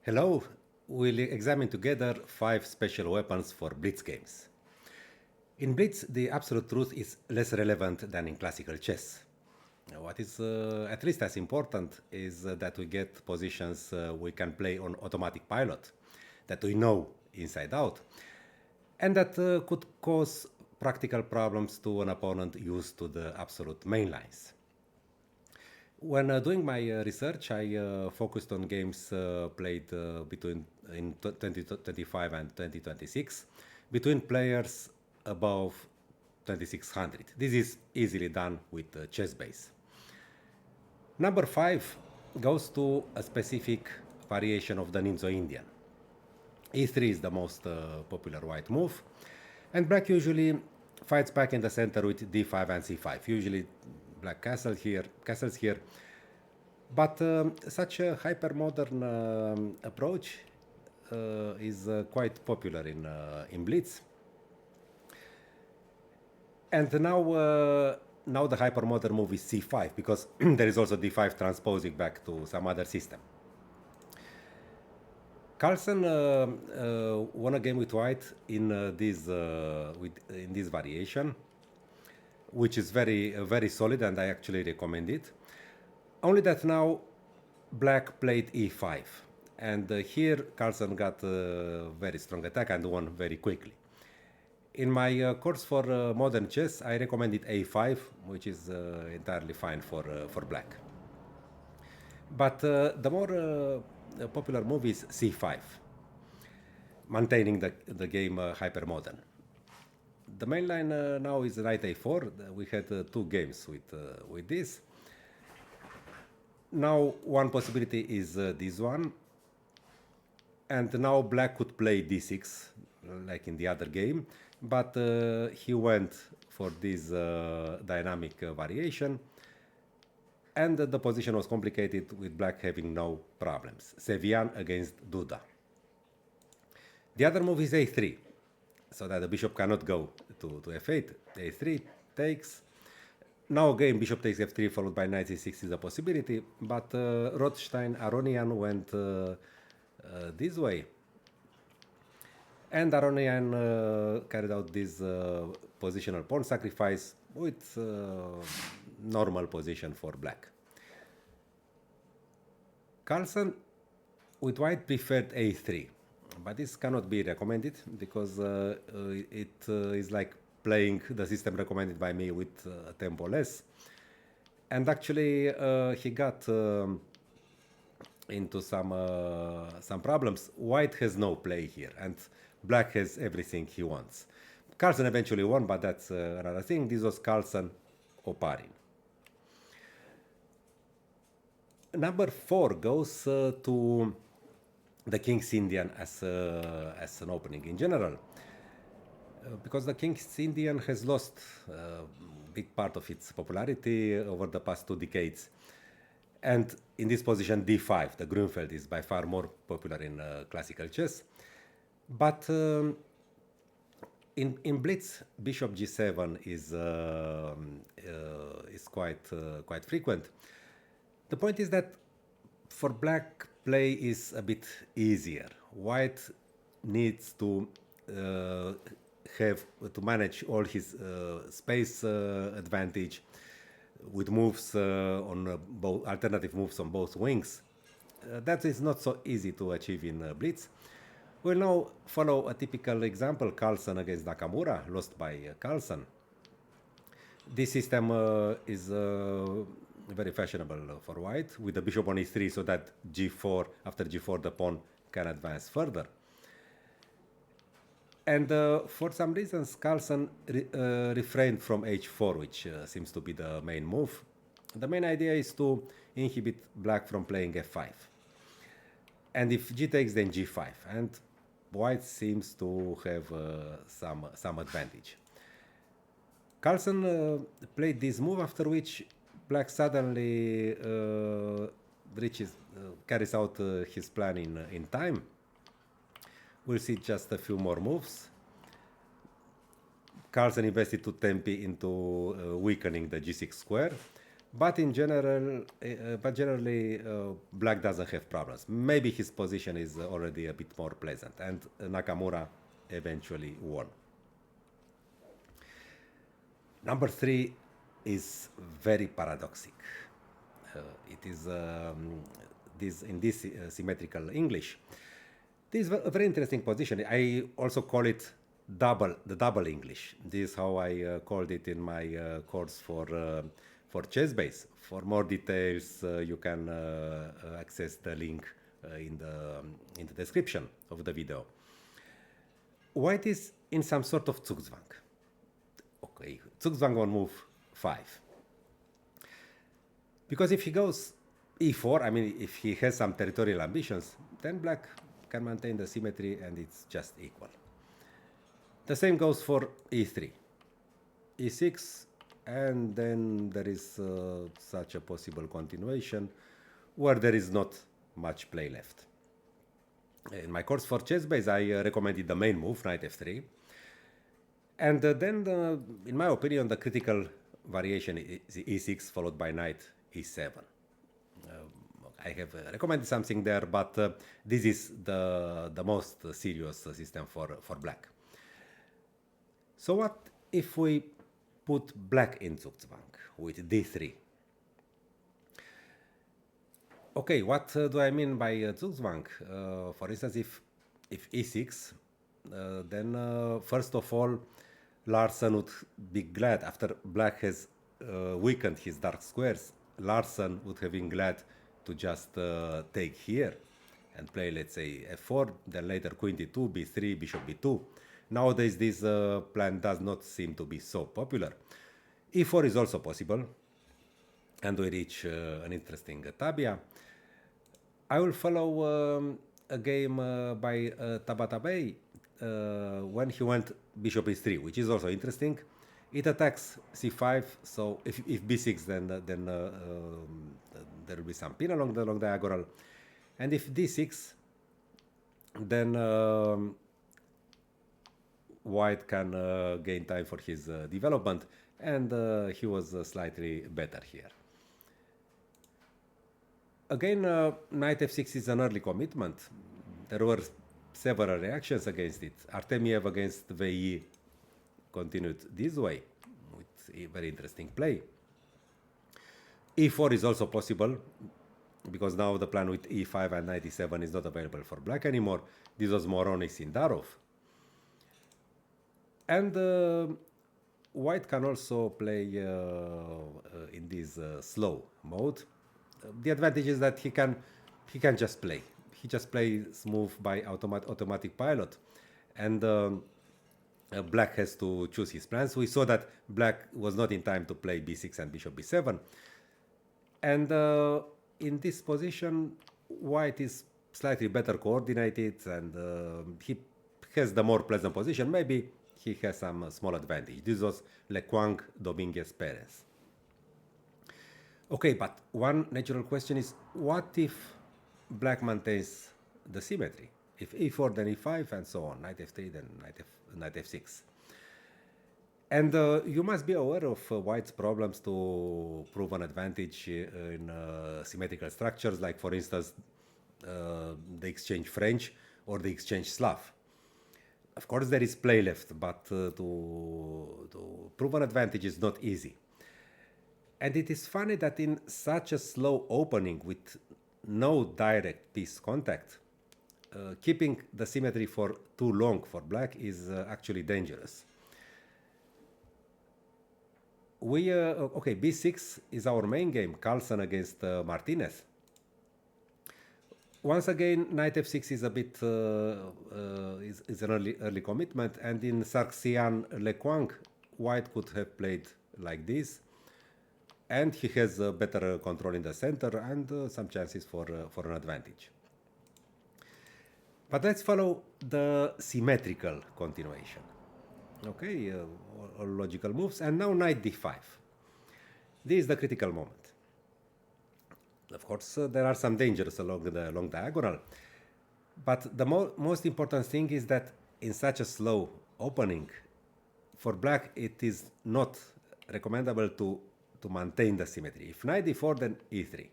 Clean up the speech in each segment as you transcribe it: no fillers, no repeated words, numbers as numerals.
Hello, we'll examine together 5 special weapons for Blitz games. In Blitz, the absolute truth is less relevant than in classical chess. What is at least as important is that we get positions we can play on automatic pilot, that we know inside out, and that could cause practical problems to an opponent used to the absolute main lines. When doing my research, I focused on games played between in 2025 and 2026 between players above 2600. This is easily done with chess base. Number 5 goes to a specific variation of the Nimzo Indian. E3 is the most popular white move, and black usually fights back in the center with d5 and c5. Usually black castles here, but such a hyper-modern approach is quite popular in Blitz. And now the hypermodern move is c5 because there is also d5 transposing back to some other system. Carlsen won a game with white in this variation, which is very solid, and I actually recommend it. Only that now black played e5, and here Carlsen got a very strong attack and won very quickly. In my course for modern chess, I recommended a5, which is entirely fine for black. But the more popular move is c5, maintaining the game hyper-modern. The main line now is knight a4. We had 2 games with this. Now one possibility is this one. And now black could play d6, like in the other game. But he went for this dynamic variation. And the position was complicated with black having no problems. Sevian against Duda. The other move is a3, so that the bishop cannot go to f8. a3 takes. Now again, bishop takes f3 followed by knight c6 is a possibility, but Rothstein-Aronian went this way. And Aronian carried out this positional pawn sacrifice with normal position for black. Carlsen with white preferred a3, but this cannot be recommended because it is like playing the system recommended by me with tempo less. And actually he got into some problems. White has no play here, and black has everything he wants. Carlsen eventually won, but that's another thing. This was Carlsen Oparin. Number 4 goes to the King's Indian as an opening in general, because the King's Indian has lost a big part of its popularity over the past 2 decades. And in this position, d5, the Grunfeld, is by far more popular in classical chess. But in Blitz, bishop g7 is quite frequent. The point is that for black, play is a bit easier. White needs to manage all his space advantage with moves on both alternative moves on both wings. That is not so easy to achieve in Blitz. We'll now follow a typical example: Carlsen against Nakamura, lost by Carlsen. This system is very fashionable for white, with the bishop on e3, so that g4, after g4 the pawn can advance further. And for some reasons Carlsen refrained from h4, which seems to be the main move. The main idea is to inhibit black from playing f5. And if g takes, then g5, and white seems to have some advantage. Carlsen played this move, after which black suddenly carries out his plan in time. We'll see just a few more moves. Carlsen invested 2 tempi into weakening the g6 square, But in general, generally, black doesn't have problems. Maybe his position is already a bit more pleasant, and Nakamura eventually won. Number 3 is very paradoxic. It is in this symmetrical English. This is a very interesting position. I also call it the double English. This is how I called it in my course for chess base. For more details, you can access the link in the description of the video. White is in some sort of Zugzwang. Okay, Zugzwang on move 5. Because if he goes e4, I mean, if he has some territorial ambitions, then black can maintain the symmetry and it's just equal. The same goes for e3, e6, and then there is such a possible continuation where there is not much play left. In my course for chess base, I recommended the main move, knight f3. And then, in my opinion, the critical variation is e6 followed by knight e7. I have recommended something there, but this is the most serious system for black. So what if we put black in Zugzwang with d3? Okay, what do I mean by Zugzwang? For instance, if e6, then first of all, Larsen would be glad, after black has weakened his dark squares, Larsen would have been glad to just take here and play, let's say, f4, then later queen d2, b3, bishop b2. Nowadays, this plan does not seem to be so popular. e4 is also possible, and we reach an interesting tabia. I will follow a game by Tabatabai when he went bishop e3, which is also interesting. It attacks c5, so if b6, then there will be some pin along the long diagonal, and if d6, then white can gain time for his development, and he was slightly better here. Again, knight f6 is an early commitment. There were several reactions against it. Artemiev against VE continued this way with a very interesting play. e4 is also possible, because now the plan with e5 and knight e7 is not available for black anymore. This was Moron Sindarov. And white can also play in this slow mode. The advantage is that he can just play. He just plays move by automatic pilot, and black has to choose his plans. We saw that black was not in time to play b6 and bishop b7, and in this position, white is slightly better coordinated, and he has the more pleasant position. Maybe he has some small advantage. This was Lequang Dominguez Perez. Okay, but one natural question is, what if black maintains the symmetry? If e4, then e5, and so on. Knight f3, then knight f6. And you must be aware of white's problems to prove an advantage in symmetrical structures, like, for instance, the exchange French or the exchange Slav. Of course, there is play left, but to prove an advantage is not easy. And it is funny that in such a slow opening with no direct piece contact, keeping the symmetry for too long for black is actually dangerous. Okay, b6 is our main game, Carlsen against Martinez. Once again, knight f6 is a bit is an early commitment, and in Sargsyan Lequang, white could have played like this, and he has better control in the center and some chances for an advantage. But let's follow the symmetrical continuation. Okay, all logical moves, and now knight d5. This is the critical moment. Of course, there are some dangers along the long diagonal, but the most important thing is that in such a slow opening, for black it is not recommendable to to maintain the symmetry. If knight d4, then e3.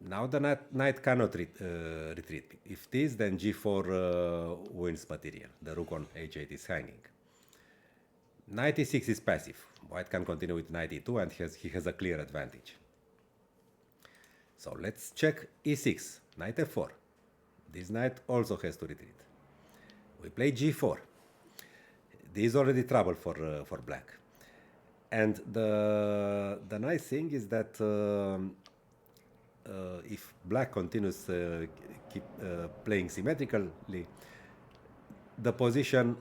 Now the knight cannot retreat. If it is, then g4 wins material. The rook on h8 is hanging. Knight e6 is passive. White can continue with knight e2 and he has a clear advantage. So let's check e6, knight f4. This knight also has to retreat. We play g4. This is already trouble for black. And the nice thing is that if black continues keep playing symmetrically, the position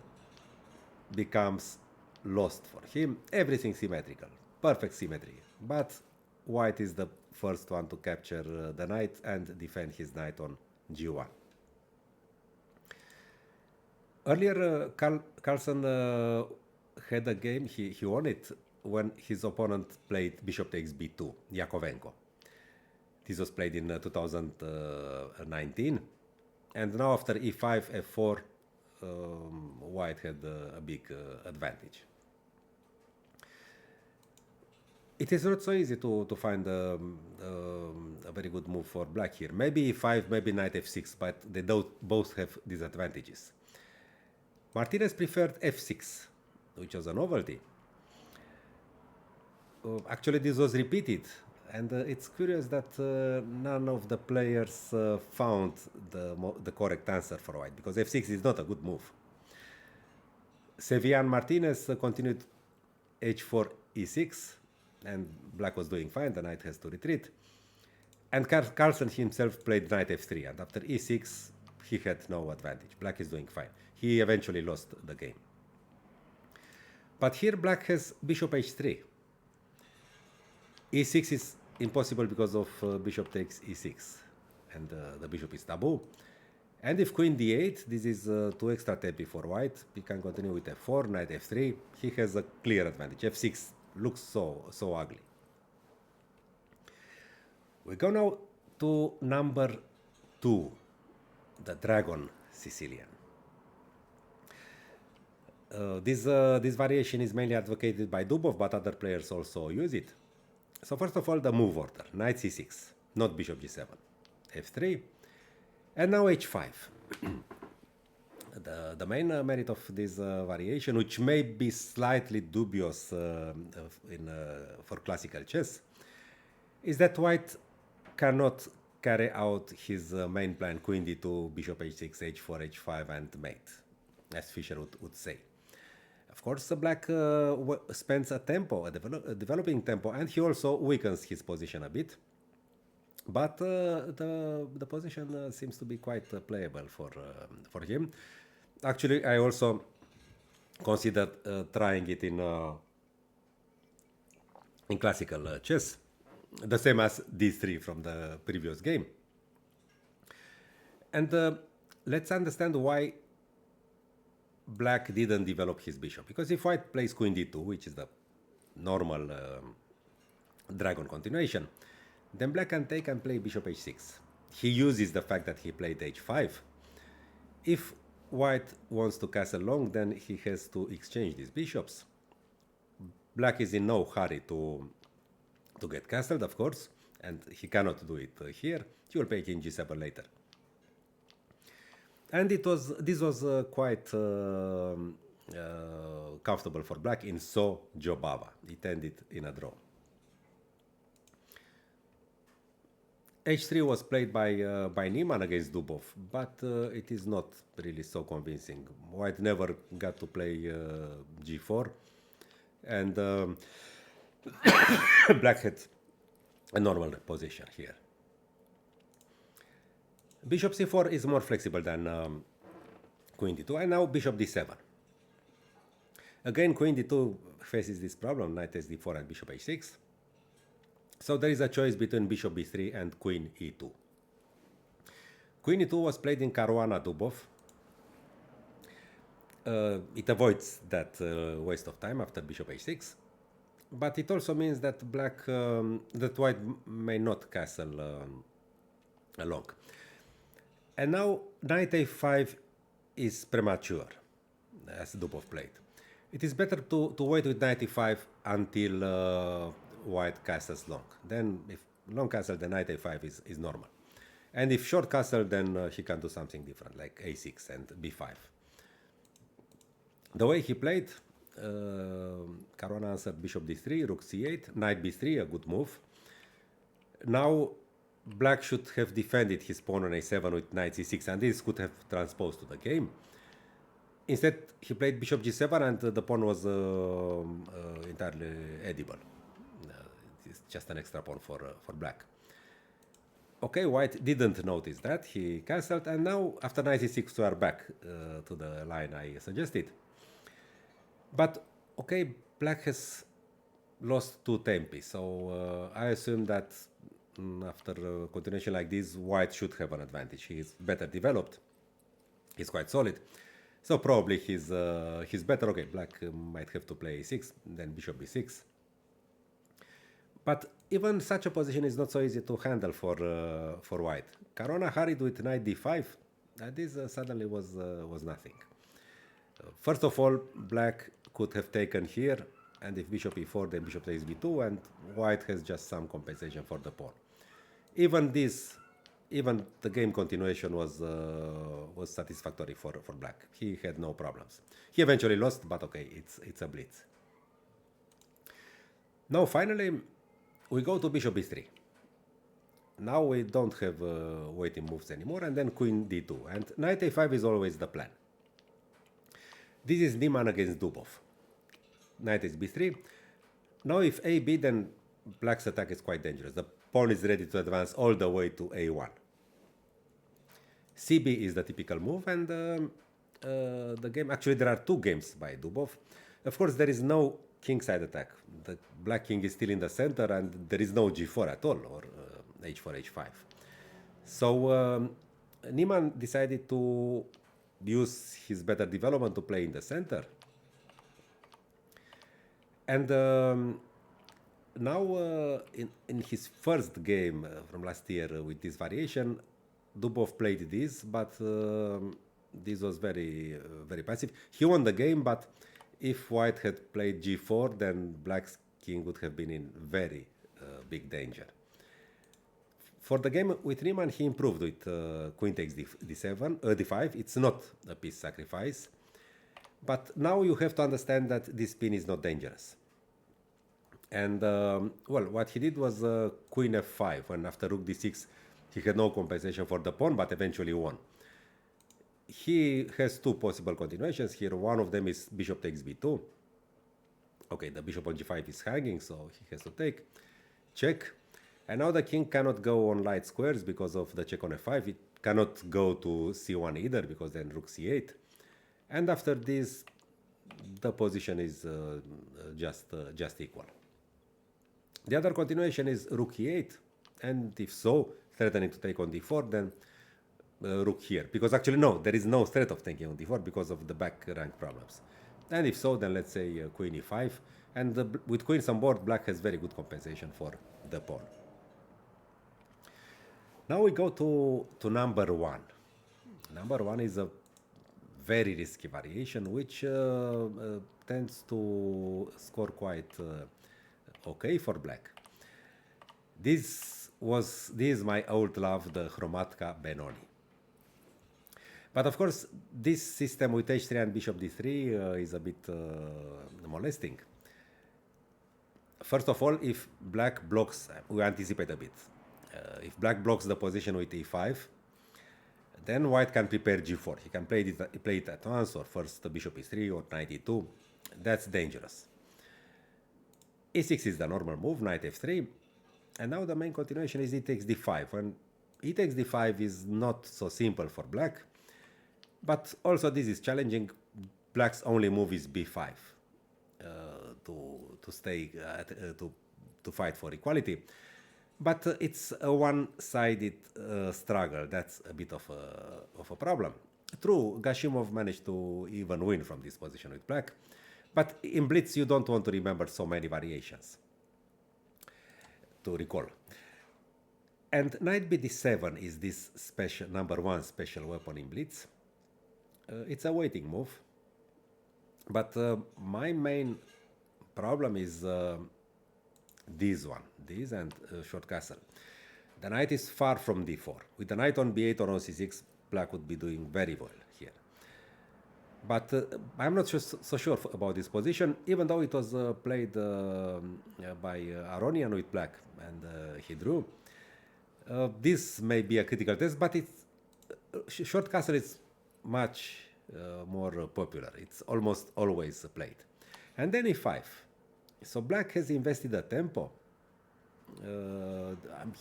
becomes lost for him. Everything symmetrical, perfect symmetry. But white is the first one to capture the knight and defend his knight on g1. Earlier, Carlsen had a game, he won it when his opponent played bishop takes b2, Yakovenko. This was played in 2019. And now after e5, f4, white had a big advantage. It is not so easy to find a very good move for black here. Maybe e5, maybe knight f6, but they both have disadvantages. Martinez preferred f6, which was a novelty. Actually, this was repeated, and it's curious that none of the players found the correct answer for white, because f6 is not a good move. Sevian Martinez continued h4, e6, and black was doing fine, the knight has to retreat. And Carlsen himself played knight f3, and after e6, he had no advantage. Black is doing fine. He eventually lost the game. But here black has bishop h3. e6 is impossible because of bishop takes e6, and the bishop is taboo. And if queen d8, this is too extra tempi for white. He can continue with f4, knight f3. He has a clear advantage. f6 looks so ugly. We go now to number 2, the Dragon Sicilian. This variation is mainly advocated by Dubov, but other players also use it. So first of all, the move order, knight c6, not bishop g7, f3, and now h5. The main merit of this variation, which may be slightly dubious for classical chess, is that white cannot carry out his main plan, queen d2, bishop h6, h4, h5, and mate, as Fischer would say. Of course, black spends a tempo, a developing tempo, and he also weakens his position a bit. But the position seems to be quite playable for him. Actually, I also considered trying it in classical chess, the same as d3 from the previous game. And let's understand why black didn't develop his bishop. Because if white plays queen d2, which is the normal dragon continuation, then black can take and play bishop h6. He uses the fact that he played h5. If white wants to castle long, then he has to exchange these bishops. Black is in no hurry to get castled, of course, and he cannot do it here. He will play king g7 later. And this was quite comfortable for black in So Jobava. It ended in a draw. h3 was played by Niemann against Dubov, but it is not really so convincing. White never got to play g4, and black had a normal position here. Bishop c4 is more flexible than queen d2, and now bishop d7. Again, queen d2 faces this problem, knight takes d4 and bishop h6. So there is a choice between bishop b3 and queen e2. Queen e2 was played in Caruana Dubov. It avoids that waste of time after bishop h6, but it also means that that white may not castle long. And now knight a5 is premature, as Dubov played. It is better to wait with knight e5 until white castles long. Then if long castle, then knight a5 is normal. And if short castle, then he can do something different, like a6 and b5. The way he played, Caruana answered bishop d3, rook c8, knight b3, a good move. Now black should have defended his pawn on a7 with knight c6, and this could have transposed to the game. Instead, he played bishop g7, and the pawn was entirely edible. It's just an extra pawn for black. Okay, white didn't notice that. He cancelled, and now after knight c6 we are back to the line I suggested. But okay, black has lost two tempi, so I assume that after a continuation like this, white should have an advantage. He is better developed. He's quite solid. So probably he's better. Okay, black might have to play a6, then bishop b6. But even such a position is not so easy to handle for white. Caruana hurried with knight d5, and this suddenly was nothing. First of all, black could have taken here, and if bishop e4, then bishop takes b2, and white has just some compensation for the pawn. Even the game continuation was satisfactory for black. He had no problems. He eventually lost, but okay, it's a blitz. Now finally, we go to bishop b3. Now we don't have waiting moves anymore, and then queen d2, and knight a5 is always the plan. This is Niemann against Dubov. Knight is b3. Now if ab, then black's attack is quite dangerous. The pawn is ready to advance all the way to a1. cb is the typical move, and the game, actually there are two games by Dubov. Of course, there is no kingside attack. The black king is still in the center, and there is no g4 at all, or h4, h5. So Niemann decided to use his better development to play in the center. And now in his first game from last year with this variation, Dubov played this, but this was very passive. He won the game, but if white had played g4, then black's king would have been in very big danger. For the game with Niemann, he improved with queen takes d5. It's not a piece sacrifice. But now you have to understand that this pin is not dangerous. And, well, what he did was queen f5, when after rook d6, he had no compensation for the pawn, but eventually won. He has two possible continuations here. One of them is bishop takes b2. Okay, the bishop on g5 is hanging, so he has to take. Check. And now the king cannot go on light squares because of the check on f5. It cannot go to c1 either, because then rook c8. And after this, the position is just equal. The other continuation is rook e8, and if so, threatening to take on d4, then rook here. Because actually, no, there is no threat of taking on d4 because of the back rank problems. And if so, then let's say queen e5. And with queens on board, black has very good compensation for the pawn. Now we go to number one. Number one is a very risky variation, which tends to score quite okay for black. This is my old love, the Hromadka Benoni. But of course, this system with h3 and bishop d3 is a bit molesting. First of all, if black blocks, we anticipate a bit. If black blocks the position with e5, then white can prepare g4. He can play it at once, or first the bishop e3 or knight e2. That's dangerous. e6 is the normal move, knight f3. And now the main continuation is e takes d5. When e takes d5 is not so simple for black, but also this is challenging. Black's only move is b5 to stay to fight for equality. But it's a one-sided struggle. That's a bit of a problem. True, Gashimov managed to even win from this position with black, but in Blitz you don't want to remember so many variations to recall. And knight bd7 is this special number one special weapon in Blitz. It's a waiting move, but my main problem is this one, this and short castle. The knight is far from d4. With the knight on b8 or on c6, black would be doing very well here. But I'm not so sure about this position, even though it was played by Aronian with black, and he drew. This may be a critical test, but it's short castle is much more popular. It's almost always played. And then e5. So black has invested a tempo.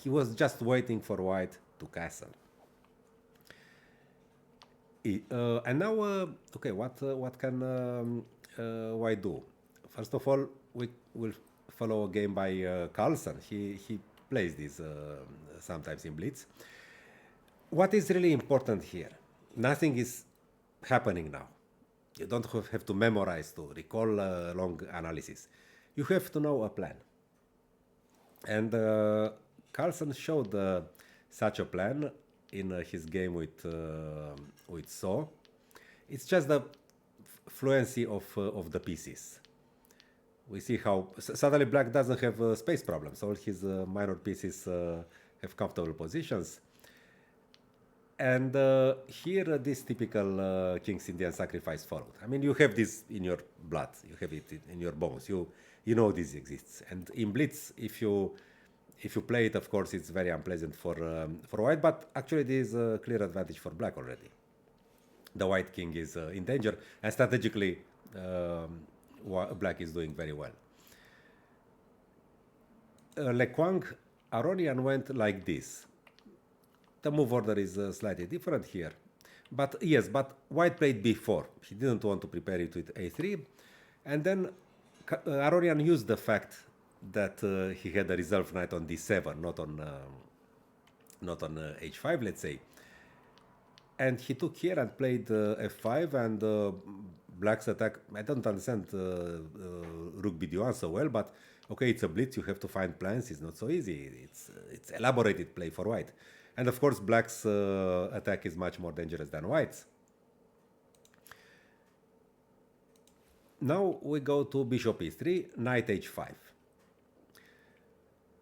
He was just waiting for white to castle. And now, okay, what can white do? First of all, we will follow a game by Carlsen. He plays this sometimes in Blitz. What is really important here? Nothing is happening now. You don't have to memorize to recall long analysis. You have to know a plan. And Carlsen showed such a plan in his game with So. It's just the fluency of the pieces. We see how suddenly black doesn't have space problems. All his minor pieces have comfortable positions. And here this typical King's Indian sacrifice followed. I mean, you have this in your blood, you have it in your bones, you know this exists. And in Blitz, if you play it, of course, it's very unpleasant for white, but actually there is a clear advantage for black already. The white king is in danger, and strategically black is doing very well. Le Quang, Aronian went like this. The move order is slightly different here. But yes, but white played b4. He didn't want to prepare it with a3. And then Aronian used the fact that he had a reserve knight on d7, not on h5, let's say. And he took here and played f5, and black's attack. I don't understand rook b1 so well, but okay, it's a blitz. You have to find plans. It's not so easy. It's elaborated play for white. And of course, black's attack is much more dangerous than white's. Now we go to bishop e3, knight h5.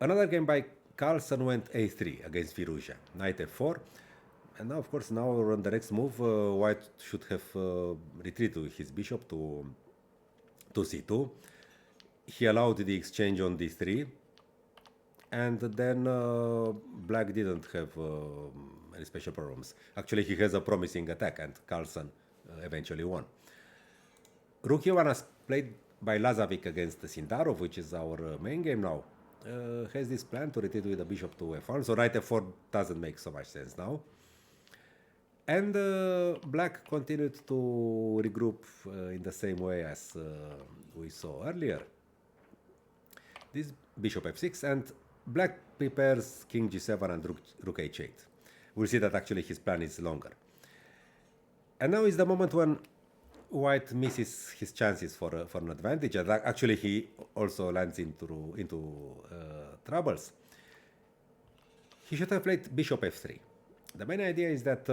Another game by Carlsen went a3 against Firouzja, knight f4. And now, of course, now on the next move, white should have retreated his bishop to c2. He allowed the exchange on d3. And then black didn't have any special problems. Actually, he has a promising attack, and Carlsen eventually won. Rook e1 as played by Lazovic against Sindarov, which is our main game now, has this plan to retreat with the bishop to f1. So knight f4 doesn't make so much sense now. And black continued to regroup in the same way as we saw earlier. This bishop f6, and black prepares king g7 and rook h8. We'll see that actually his plan is longer. And now is the moment when white misses his chances for an advantage. And actually, he also lands into troubles. He should have played bishop f3. The main idea is that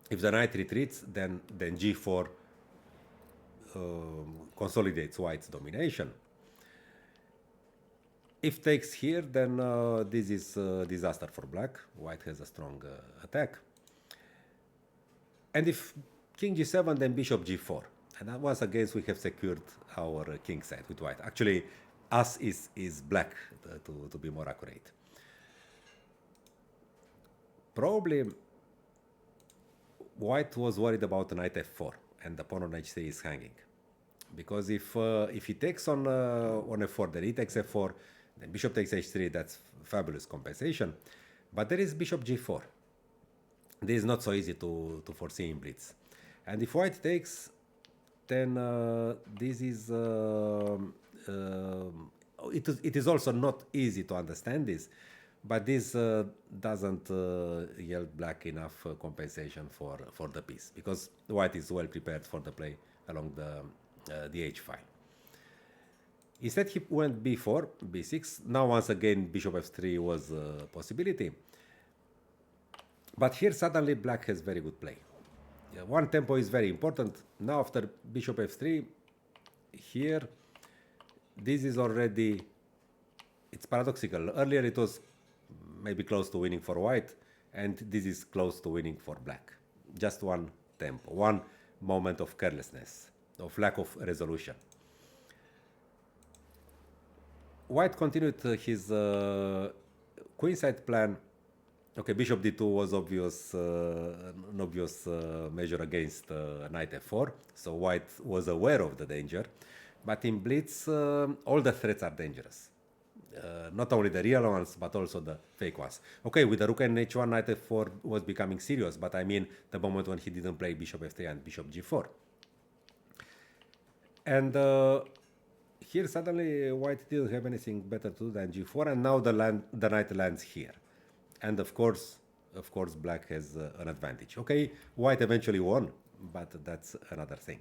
if the knight retreats, then g4 consolidates white's domination. If takes here, then this is a disaster for black. White has a strong attack. And if king g7, then bishop g4. And once again, we have secured our king side with white. Actually, as is black, to be more accurate. Probably, white was worried about knight f4, and the pawn on h3 is hanging. Because if he takes on f4, then he takes f4, then bishop takes h3, that's fabulous compensation. But there is bishop g4. This is not so easy to foresee in Blitz. And if white takes, then this is... it is also not easy to understand this, but this doesn't yield black enough compensation for the piece, because white is well prepared for the play along the h file. Instead, he went b4, b6. Now, once again, bishop f3 was a possibility. But here, suddenly, black has very good play. One tempo is very important. Now, after bishop f3, here, this is already, it's paradoxical. Earlier it was maybe close to winning for white, and this is close to winning for black. Just one tempo, one moment of carelessness, of lack of resolution. White continued his queenside plan. Okay, bishop d2 was obvious, an obvious measure against knight f4, so white was aware of the danger. But in Blitz, all the threats are dangerous. Not only the real ones, but also the fake ones. Okay, with the rook and h1, knight f4 was becoming serious, but I mean the moment when he didn't play bishop f3 and bishop g4. And here suddenly white didn't have anything better to do than g4, and now the knight lands here. And of course, black has an advantage. Okay, white eventually won, but that's another thing.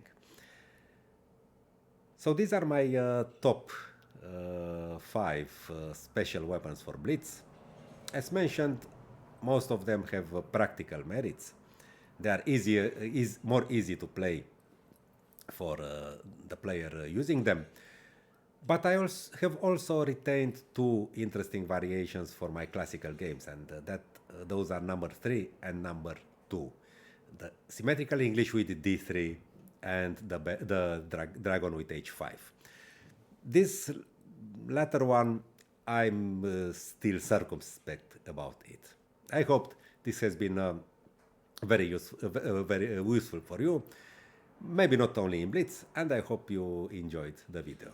So these are my top 5 special weapons for Blitz. As mentioned, most of them have practical merits. They are more easy to play for the player using them. But I have also retained 2 interesting variations for my classical games, and those are number 3 and number 2. The Symmetrical English with d3 and the dragon with h5. This latter one, I'm still circumspect about it. I hope this has been very useful for you, maybe not only in Blitz, and I hope you enjoyed the video.